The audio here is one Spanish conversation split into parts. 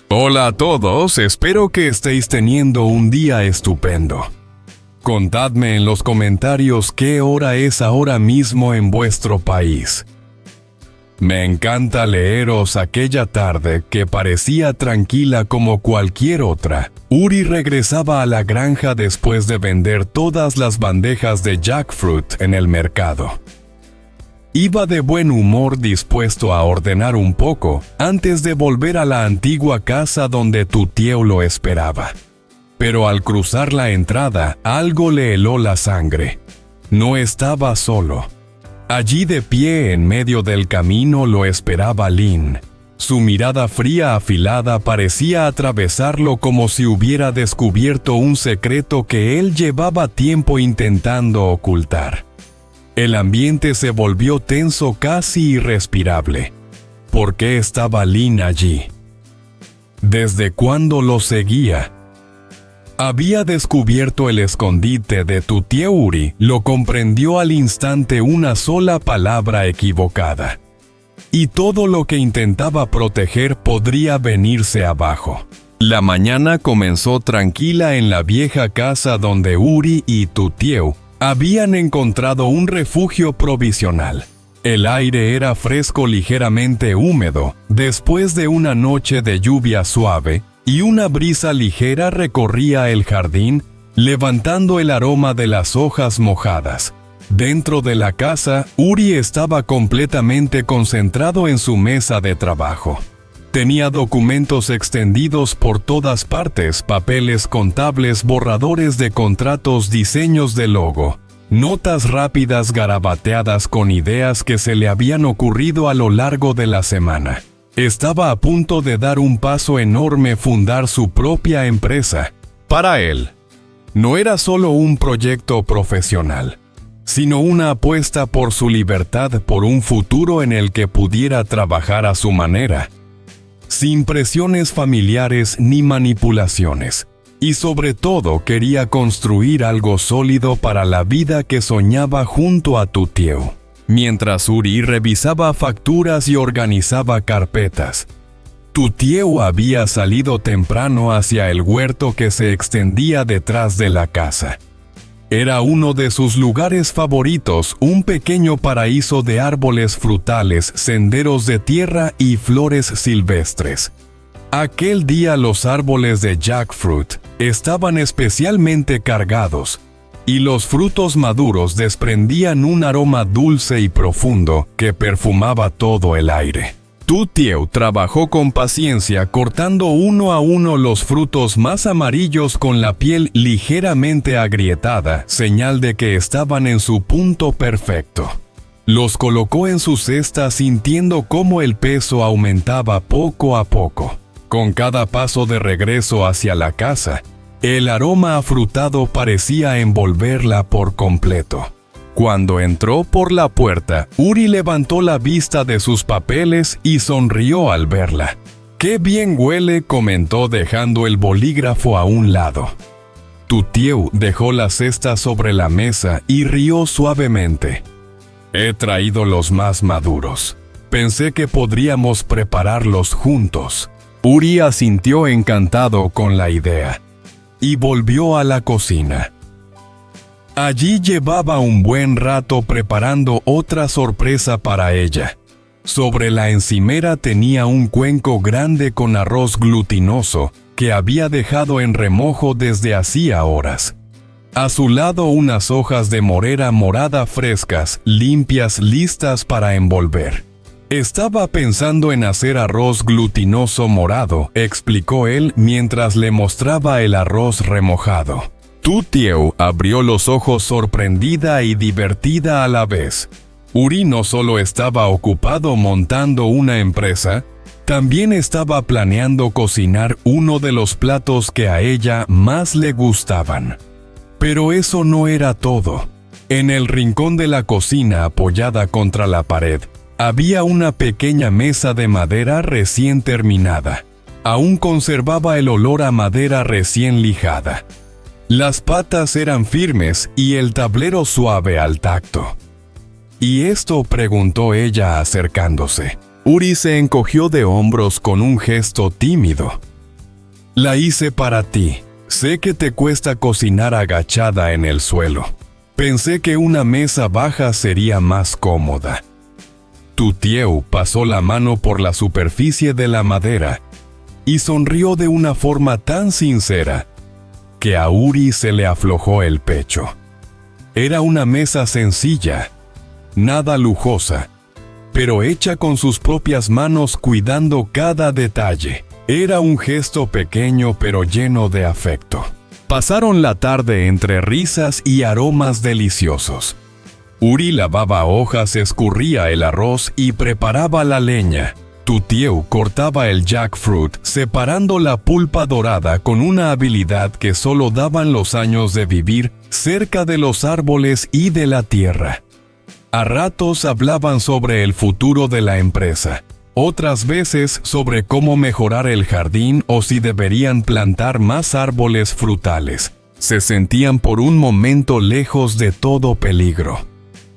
Hola a todos, espero que estéis teniendo un día estupendo. Contadme en los comentarios qué hora es ahora mismo en vuestro país. Me encanta leeros aquella tarde que parecía tranquila como cualquier otra. Uri regresaba a la granja después de vender todas las bandejas de jackfruit en el mercado. Iba de buen humor, dispuesto a ordenar un poco antes de volver a la antigua casa donde Tutieu lo esperaba. Pero al cruzar la entrada, algo le heló la sangre. No estaba solo. Allí de pie en medio del camino lo esperaba Lynn. Su mirada fría afilada parecía atravesarlo como si hubiera descubierto un secreto que él llevaba tiempo intentando ocultar. El ambiente se volvió tenso, casi irrespirable. ¿Por qué estaba Lynn allí? ¿Desde cuándo lo seguía? Había descubierto el escondite de Tutieu. Uri lo comprendió al instante, una sola palabra equivocada. Y todo lo que intentaba proteger podría venirse abajo. La mañana comenzó tranquila en la vieja casa donde Uri y Tutieu habían encontrado un refugio provisional. El aire era fresco, ligeramente húmedo, después de una noche de lluvia suave, y una brisa ligera recorría el jardín, levantando el aroma de las hojas mojadas. Dentro de la casa, Uri estaba completamente concentrado en su mesa de trabajo. Tenía documentos extendidos por todas partes, papeles contables, borradores de contratos, diseños de logo, notas rápidas garabateadas con ideas que se le habían ocurrido a lo largo de la semana. Estaba a punto de dar un paso enorme, fundar su propia empresa. Para él, no era solo un proyecto profesional, sino una apuesta por su libertad, por un futuro en el que pudiera trabajar a su manera, sin presiones familiares ni manipulaciones. Y sobre todo quería construir algo sólido para la vida que soñaba junto a Tutieu. Mientras Uri revisaba facturas y organizaba carpetas, Tutieu había salido temprano hacia el huerto que se extendía detrás de la casa. Era uno de sus lugares favoritos, un pequeño paraíso de árboles frutales, senderos de tierra y flores silvestres. Aquel día los árboles de jackfruit estaban especialmente cargados, y los frutos maduros desprendían un aroma dulce y profundo que perfumaba todo el aire. Tutieu trabajó con paciencia, cortando uno a uno los frutos más amarillos con la piel ligeramente agrietada, señal de que estaban en su punto perfecto. Los colocó en su cesta, sintiendo cómo el peso aumentaba poco a poco. Con cada paso de regreso hacia la casa, el aroma afrutado parecía envolverla por completo. Cuando entró por la puerta, Uri levantó la vista de sus papeles y sonrió al verla. «¡Qué bien huele!», comentó dejando el bolígrafo a un lado. Tutieu dejó la cesta sobre la mesa y rió suavemente. «He traído los más maduros. Pensé que podríamos prepararlos juntos». Uri asintió encantado con la idea y volvió a la cocina. Allí llevaba un buen rato preparando otra sorpresa para ella. Sobre la encimera tenía un cuenco grande con arroz glutinoso que había dejado en remojo desde hacía horas. A su lado unas hojas de morera morada frescas, limpias, listas para envolver. «Estaba pensando en hacer arroz glutinoso morado», explicó él mientras le mostraba el arroz remojado. Tutieu abrió los ojos, sorprendida y divertida a la vez. Uri no solo estaba ocupado montando una empresa, también estaba planeando cocinar uno de los platos que a ella más le gustaban. Pero eso no era todo. En el rincón de la cocina, apoyada contra la pared, había una pequeña mesa de madera recién terminada. Aún conservaba el olor a madera recién lijada. Las patas eran firmes y el tablero suave al tacto. «¿Y esto?», preguntó ella acercándose. Uri se encogió de hombros con un gesto tímido. La hice para ti. Sé que te cuesta cocinar agachada en el suelo. Pensé que una mesa baja sería más cómoda. Tutieu pasó la mano por la superficie de la madera y sonrió de una forma tan sincera que a Uri se le aflojó el pecho. Era una mesa sencilla, nada lujosa, pero hecha con sus propias manos cuidando cada detalle. Era un gesto pequeño pero lleno de afecto. Pasaron la tarde entre risas y aromas deliciosos. Uri lavaba hojas, escurría el arroz y preparaba la leña. Tutieu cortaba el jackfruit, separando la pulpa dorada con una habilidad que solo daban los años de vivir cerca de los árboles y de la tierra. A ratos hablaban sobre el futuro de la empresa, otras veces sobre cómo mejorar el jardín o si deberían plantar más árboles frutales. Se sentían por un momento lejos de todo peligro,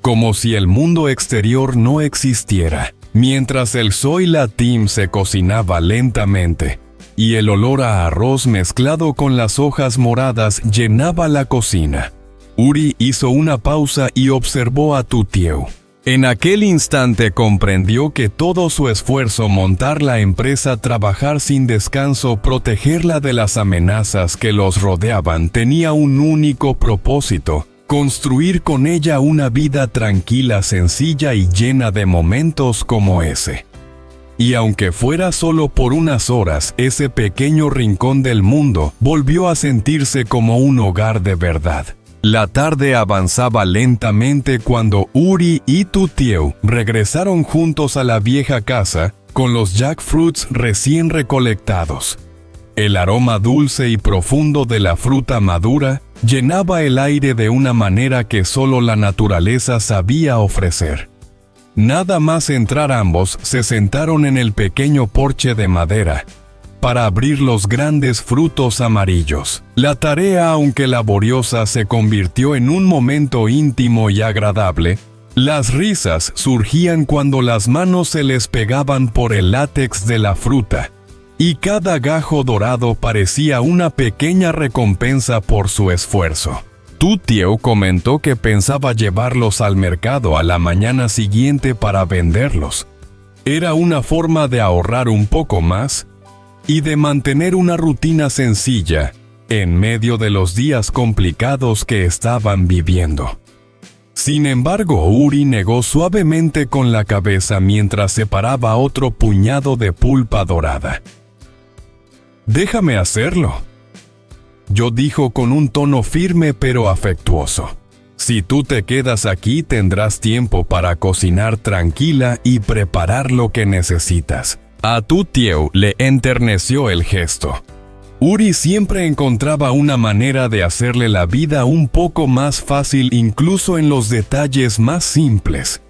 como si el mundo exterior no existiera. Mientras el soy latim se cocinaba lentamente y el olor a arroz mezclado con las hojas moradas llenaba la cocina, Uri hizo una pausa y observó a Tutieu. En aquel instante comprendió que todo su esfuerzo, montar la empresa, trabajar sin descanso, protegerla de las amenazas que los rodeaban, tenía un único propósito: construir con ella una vida tranquila, sencilla y llena de momentos como ese. Y aunque fuera solo por unas horas, ese pequeño rincón del mundo volvió a sentirse como un hogar de verdad. La tarde avanzaba lentamente cuando Uri y Tutieu regresaron juntos a la vieja casa con los jackfruits recién recolectados. El aroma dulce y profundo de la fruta madura llenaba el aire de una manera que solo la naturaleza sabía ofrecer. Nada más entrar, ambos se sentaron en el pequeño porche de madera para abrir los grandes frutos amarillos. La tarea, aunque laboriosa, se convirtió en un momento íntimo y agradable. Las risas surgían cuando las manos se les pegaban por el látex de la fruta, y cada gajo dorado parecía una pequeña recompensa por su esfuerzo. Tutieu comentó que pensaba llevarlos al mercado a la mañana siguiente para venderlos. Era una forma de ahorrar un poco más y de mantener una rutina sencilla en medio de los días complicados que estaban viviendo. Sin embargo, Uri negó suavemente con la cabeza mientras separaba otro puñado de pulpa dorada. «Déjame hacerlo», yo dijo con un tono firme pero afectuoso. «Si tú te quedas aquí, tendrás tiempo para cocinar tranquila y preparar lo que necesitas». A Tutieu le enterneció el gesto. Uri siempre encontraba una manera de hacerle la vida un poco más fácil, incluso en los detalles más simples.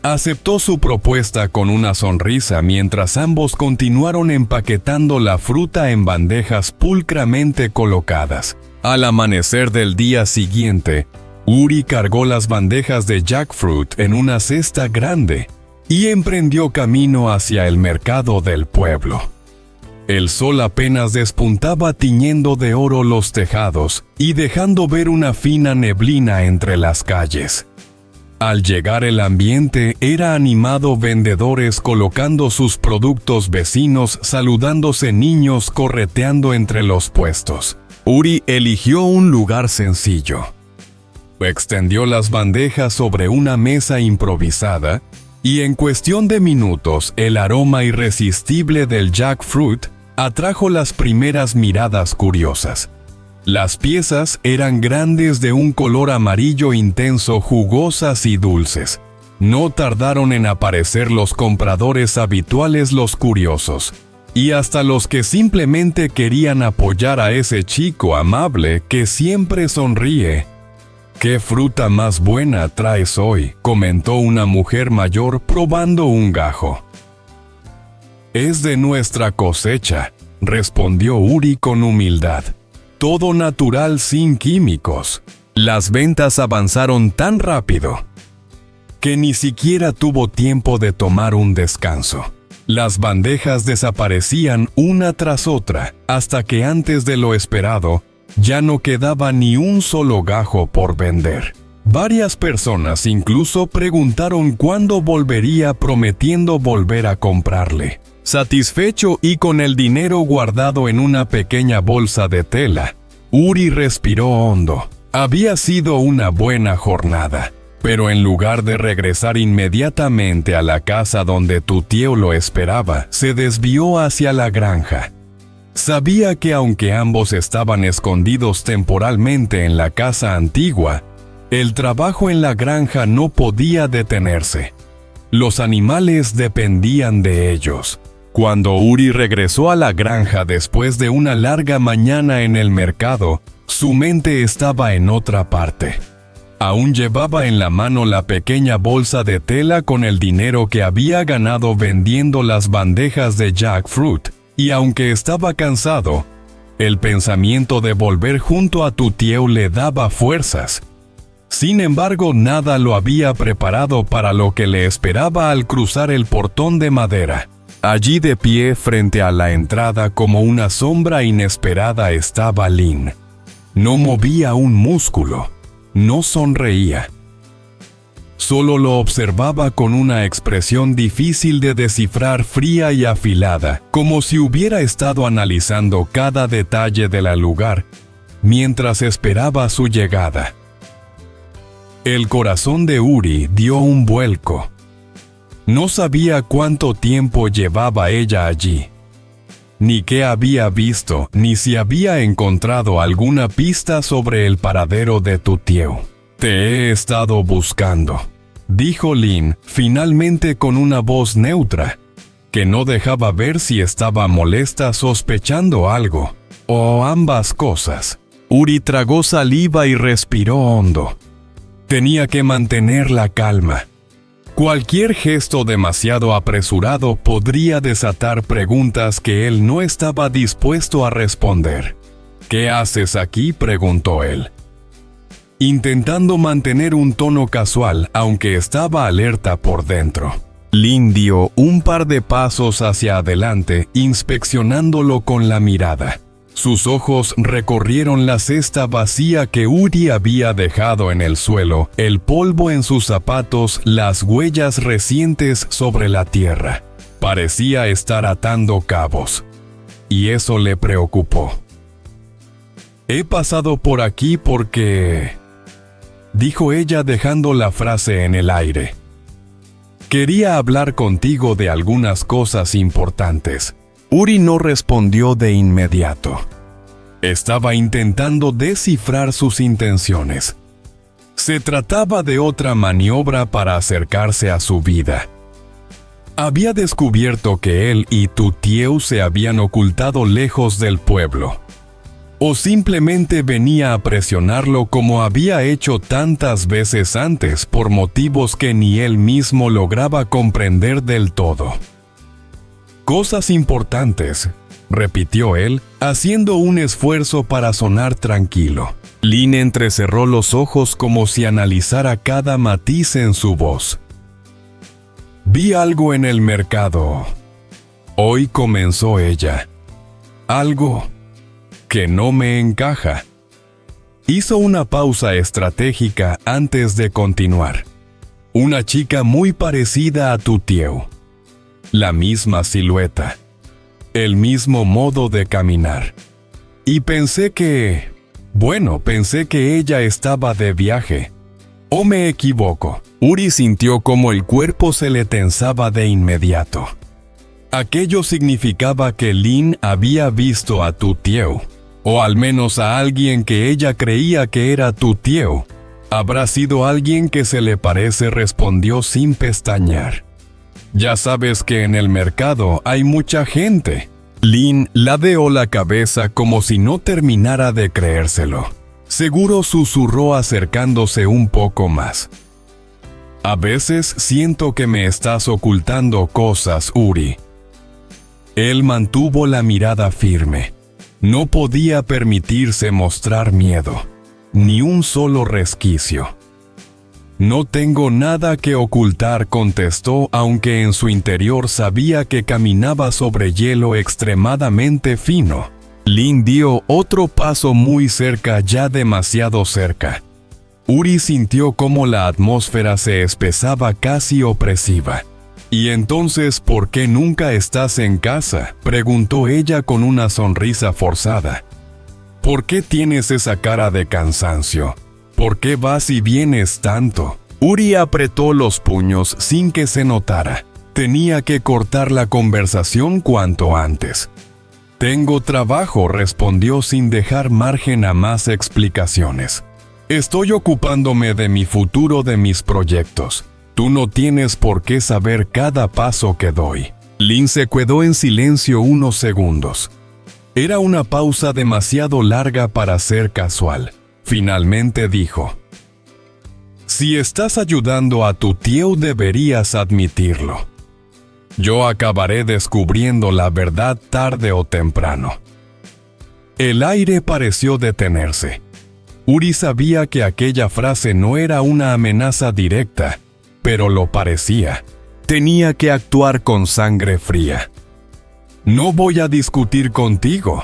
Aceptó su propuesta con una sonrisa mientras ambos continuaron empaquetando la fruta en bandejas pulcramente colocadas. Al amanecer del día siguiente, Uri cargó las bandejas de jackfruit en una cesta grande y emprendió camino hacia el mercado del pueblo. El sol apenas despuntaba, tiñendo de oro los tejados y dejando ver una fina neblina entre las calles. Al llegar, el ambiente era animado, vendedores colocando sus productos, vecinos saludándose, niños correteando entre los puestos. Uri eligió un lugar sencillo. Extendió las bandejas sobre una mesa improvisada y en cuestión de minutos el aroma irresistible del jackfruit atrajo las primeras miradas curiosas. Las piezas eran grandes, de un color amarillo intenso, jugosas y dulces. No tardaron en aparecer los compradores habituales, los curiosos, y hasta los que simplemente querían apoyar a ese chico amable que siempre sonríe. «¿Qué fruta más buena traes hoy?», comentó una mujer mayor probando un gajo. «Es de nuestra cosecha», respondió Uri con humildad. «Todo natural, sin químicos». Las ventas avanzaron tan rápido que ni siquiera tuvo tiempo de tomar un descanso. Las bandejas desaparecían una tras otra, hasta que antes de lo esperado, ya no quedaba ni un solo gajo por vender. Varias personas incluso preguntaron cuándo volvería, prometiendo volver a comprarle. Satisfecho y con el dinero guardado en una pequeña bolsa de tela, Uri respiró hondo. Había sido una buena jornada, pero en lugar de regresar inmediatamente a la casa donde tu tío lo esperaba, se desvió hacia la granja. Sabía que aunque ambos estaban escondidos temporalmente en la casa antigua, el trabajo en la granja no podía detenerse. Los animales dependían de ellos. Cuando Uri regresó a la granja después de una larga mañana en el mercado, su mente estaba en otra parte. Aún llevaba en la mano la pequeña bolsa de tela con el dinero que había ganado vendiendo las bandejas de jackfruit, y aunque estaba cansado, el pensamiento de volver junto a tu tío le daba fuerzas. Sin embargo, nada lo había preparado para lo que le esperaba al cruzar el portón de madera. Allí de pie frente a la entrada como una sombra inesperada estaba Lynn. No movía un músculo, no sonreía. Solo lo observaba con una expresión difícil de descifrar, fría y afilada, como si hubiera estado analizando cada detalle del lugar mientras esperaba su llegada. El corazón de Uri dio un vuelco. No sabía cuánto tiempo llevaba ella allí, ni qué había visto, ni si había encontrado alguna pista sobre el paradero de tu tío. «Te he estado buscando», dijo Lynn, finalmente con una voz neutra, que no dejaba ver si estaba molesta, sospechando algo, o ambas cosas. Uri tragó saliva y respiró hondo. Tenía que mantener la calma. Cualquier gesto demasiado apresurado podría desatar preguntas que él no estaba dispuesto a responder. «¿Qué haces aquí?», preguntó él, intentando mantener un tono casual, aunque estaba alerta por dentro. Lynn dio un par de pasos hacia adelante, inspeccionándolo con la mirada. Sus ojos recorrieron la cesta vacía que Uri había dejado en el suelo, el polvo en sus zapatos, las huellas recientes sobre la tierra. Parecía estar atando cabos, y eso le preocupó. «He pasado por aquí porque», dijo ella dejando la frase en el aire. «Quería hablar contigo de algunas cosas importantes». Uri no respondió de inmediato. Estaba intentando descifrar sus intenciones. Se trataba de otra maniobra para acercarse a su vida. Había descubierto que él y tu tío se habían ocultado lejos del pueblo. O simplemente venía a presionarlo como había hecho tantas veces antes por motivos que ni él mismo lograba comprender del todo. «Cosas importantes», repitió él, haciendo un esfuerzo para sonar tranquilo. Lynn entrecerró los ojos como si analizara cada matiz en su voz. «Vi algo en el mercado. Hoy», comenzó ella. «Algo que no me encaja». Hizo una pausa estratégica antes de continuar. «Una chica muy parecida a tu tío. La misma silueta, el mismo modo de caminar. Y pensé que ella estaba de viaje. ¿O me equivoco?». Uri sintió como el cuerpo se le tensaba de inmediato. Aquello significaba que Lynn había visto a tu tío, o al menos a alguien que ella creía que era tu tío. «Habrá sido alguien que se le parece», respondió sin pestañear. «Ya sabes que en el mercado hay mucha gente». Lynn ladeó la cabeza como si no terminara de creérselo. «Seguro», susurró acercándose un poco más. «A veces siento que me estás ocultando cosas, Uri». Él mantuvo la mirada firme. No podía permitirse mostrar miedo, ni un solo resquicio. No tengo nada que ocultar, contestó, aunque en su interior sabía que caminaba sobre hielo extremadamente fino. Lin dio otro paso muy cerca, ya demasiado cerca. Uri sintió cómo la atmósfera se espesaba casi opresiva. «¿Y entonces por qué nunca estás en casa?», preguntó ella con una sonrisa forzada. «¿Por qué tienes esa cara de cansancio? ¿Por qué vas y vienes tanto?». Uri apretó los puños sin que se notara. Tenía que cortar la conversación cuanto antes. «Tengo trabajo», respondió sin dejar margen a más explicaciones. «Estoy ocupándome de mi futuro, de mis proyectos. Tú no tienes por qué saber cada paso que doy». Lin se quedó en silencio unos segundos. Era una pausa demasiado larga para ser casual. Finalmente dijo: «Si estás ayudando a tu tío, deberías admitirlo. Yo acabaré descubriendo la verdad tarde o temprano». El aire pareció detenerse. Uri sabía que aquella frase no era una amenaza directa, pero lo parecía. Tenía que actuar con sangre fría. «No voy a discutir contigo»,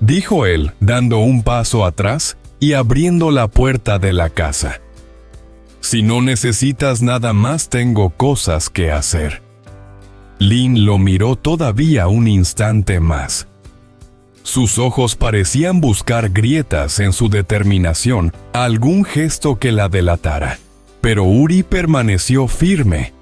dijo él, dando un paso atrás y abriendo la puerta de la casa. «Si no necesitas nada más, tengo cosas que hacer». Lin lo miró todavía un instante más. Sus ojos parecían buscar grietas en su determinación, algún gesto que la delatara. Pero Uri permaneció firme.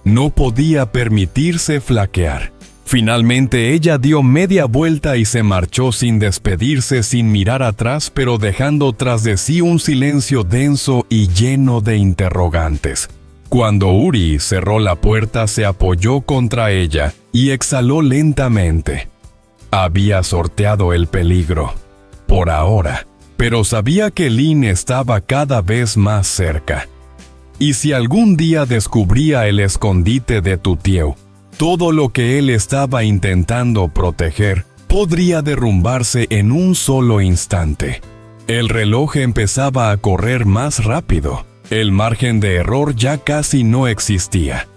No podía permitirse flaquear. Finalmente ella dio media vuelta y se marchó sin despedirse, sin mirar atrás, pero dejando tras de sí un silencio denso y lleno de interrogantes. Cuando Uri cerró la puerta, se apoyó contra ella y exhaló lentamente. Había sorteado el peligro, por ahora, pero sabía que Lin estaba cada vez más cerca. Y si algún día descubría el escondite de tu tío, todo lo que él estaba intentando proteger podría derrumbarse en un solo instante. El reloj empezaba a correr más rápido. El margen de error ya casi no existía.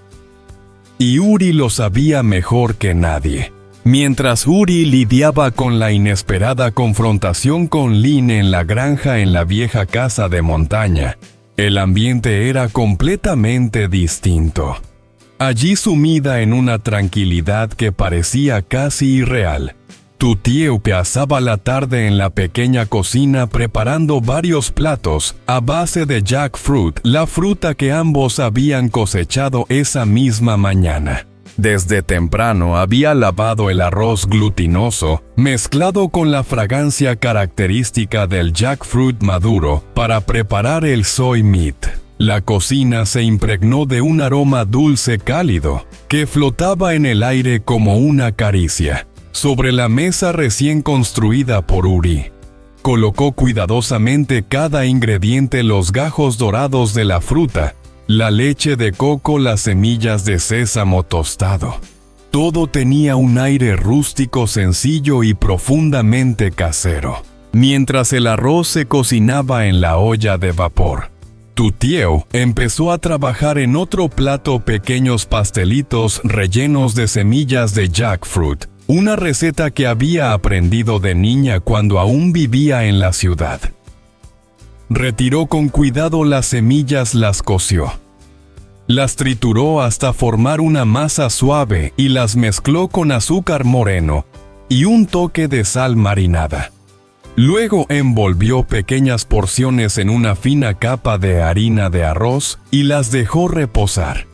Y Uri lo sabía mejor que nadie. Mientras Uri lidiaba con la inesperada confrontación con Lin en la granja en la vieja casa de montaña, el ambiente era completamente distinto. Allí, sumida en una tranquilidad que parecía casi irreal, tu tío pasaba la tarde en la pequeña cocina preparando varios platos a base de jackfruit, la fruta que ambos habían cosechado esa misma mañana. Desde temprano había lavado el arroz glutinoso, mezclado con la fragancia característica del jackfruit maduro, para preparar el soy meat. La cocina se impregnó de un aroma dulce cálido, que flotaba en el aire como una caricia. Sobre la mesa recién construida por Uri, colocó cuidadosamente cada ingrediente: los gajos dorados de la fruta, la leche de coco, las semillas de sésamo tostado. Todo tenía un aire rústico, sencillo y profundamente casero. Mientras el arroz se cocinaba en la olla de vapor, tu tío empezó a trabajar en otro plato: pequeños pastelitos rellenos de semillas de jackfruit, una receta que había aprendido de niña cuando aún vivía en la ciudad. Retiró con cuidado las semillas, las coció. Las trituró hasta formar una masa suave y las mezcló con azúcar moreno y un toque de sal marinada. Luego envolvió pequeñas porciones en una fina capa de harina de arroz y las dejó reposar.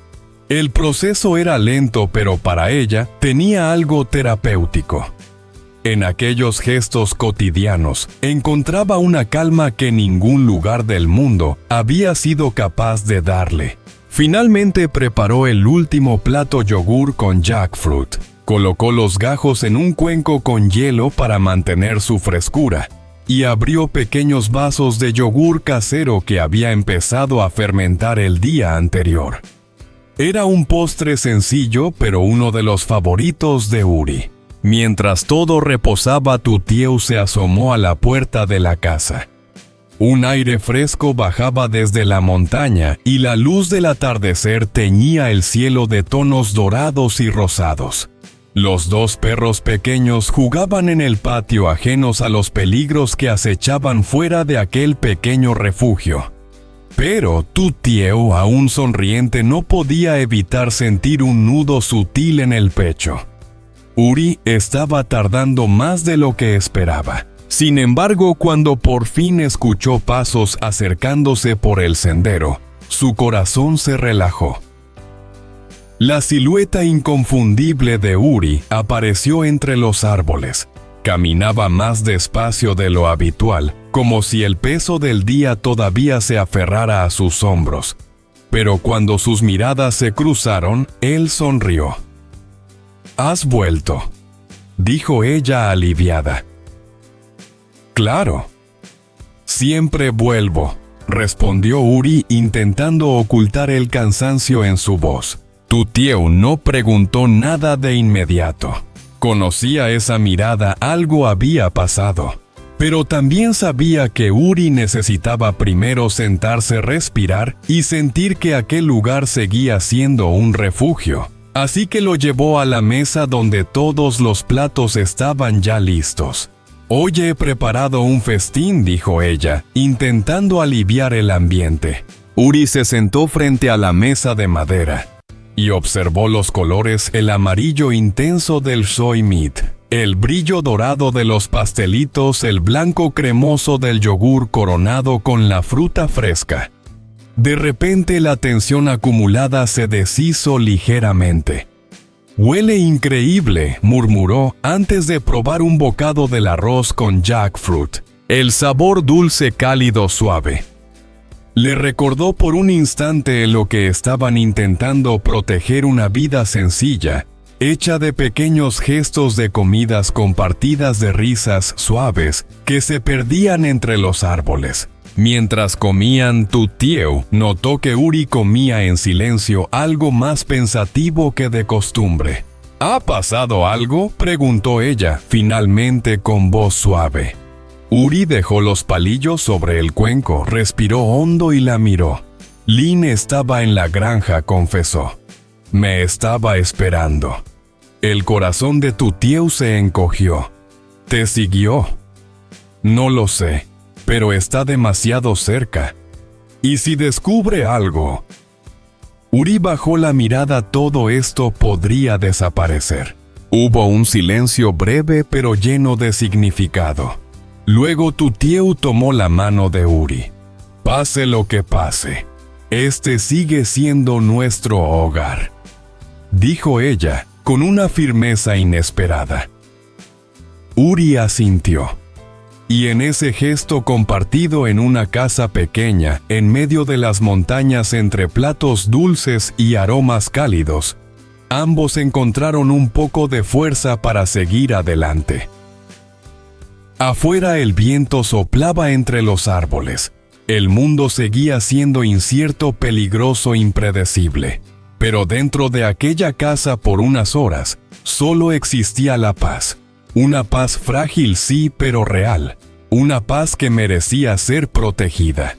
El proceso era lento, pero para ella tenía algo terapéutico. En aquellos gestos cotidianos encontraba una calma que ningún lugar del mundo había sido capaz de darle. Finalmente preparó el último plato: yogur con jackfruit. Colocó los gajos en un cuenco con hielo para mantener su frescura y abrió pequeños vasos de yogur casero que había empezado a fermentar el día anterior. Era un postre sencillo, pero uno de los favoritos de Uri. Mientras todo reposaba, tu tío se asomó a la puerta de la casa. Un aire fresco bajaba desde la montaña y la luz del atardecer teñía el cielo de tonos dorados y rosados. Los dos perros pequeños jugaban en el patio ajenos a los peligros que acechaban fuera de aquel pequeño refugio. Pero Tutieu, aún sonriente, no podía evitar sentir un nudo sutil en el pecho. Uri estaba tardando más de lo que esperaba. Sin embargo, cuando por fin escuchó pasos acercándose por el sendero, su corazón se relajó. La silueta inconfundible de Uri apareció entre los árboles. Caminaba más despacio de lo habitual, como si el peso del día todavía se aferrara a sus hombros. Pero cuando sus miradas se cruzaron, él sonrió. «¿Has vuelto?», dijo ella aliviada. «Claro». «Siempre vuelvo», respondió Uri intentando ocultar el cansancio en su voz. Tutieu no preguntó nada de inmediato. Conocía esa mirada, algo había pasado. Pero también sabía que Uri necesitaba primero sentarse, respirar y sentir que aquel lugar seguía siendo un refugio. Así que lo llevó a la mesa donde todos los platos estaban ya listos. «Hoy he preparado un festín», dijo ella, intentando aliviar el ambiente. Uri se sentó frente a la mesa de madera y observó los colores: el amarillo intenso del soy meat, el brillo dorado de los pastelitos, el blanco cremoso del yogur coronado con la fruta fresca. De repente la tensión acumulada se deshizo ligeramente. «Huele increíble», murmuró antes de probar un bocado del arroz con jackfruit. El sabor dulce, cálido, suave. Le recordó por un instante lo que estaban intentando proteger: una vida sencilla, hecha de pequeños gestos, de comidas compartidas, de risas suaves que se perdían entre los árboles. Mientras comían, Tutieu notó que Uri comía en silencio, algo más pensativo que de costumbre. «¿Ha pasado algo?», preguntó ella, finalmente, con voz suave. Uri dejó los palillos sobre el cuenco, respiró hondo y la miró. «Lin estaba en la granja», confesó. «Me estaba esperando». El corazón de Tutieu se encogió. «¿Te siguió?». «No lo sé, pero está demasiado cerca. ¿Y si descubre algo?». Uri bajó la mirada. Todo esto podría desaparecer. Hubo un silencio breve pero lleno de significado. Luego Tutieu tomó la mano de Uri. «Pase lo que pase, este sigue siendo nuestro hogar», dijo ella con una firmeza inesperada. Uri asintió. Y en ese gesto compartido en una casa pequeña, en medio de las montañas, entre platos dulces y aromas cálidos, ambos encontraron un poco de fuerza para seguir adelante. Afuera el viento soplaba entre los árboles. El mundo seguía siendo incierto, peligroso, impredecible. Pero dentro de aquella casa, por unas horas, solo existía la paz. Una paz frágil, sí, pero real. Una paz que merecía ser protegida.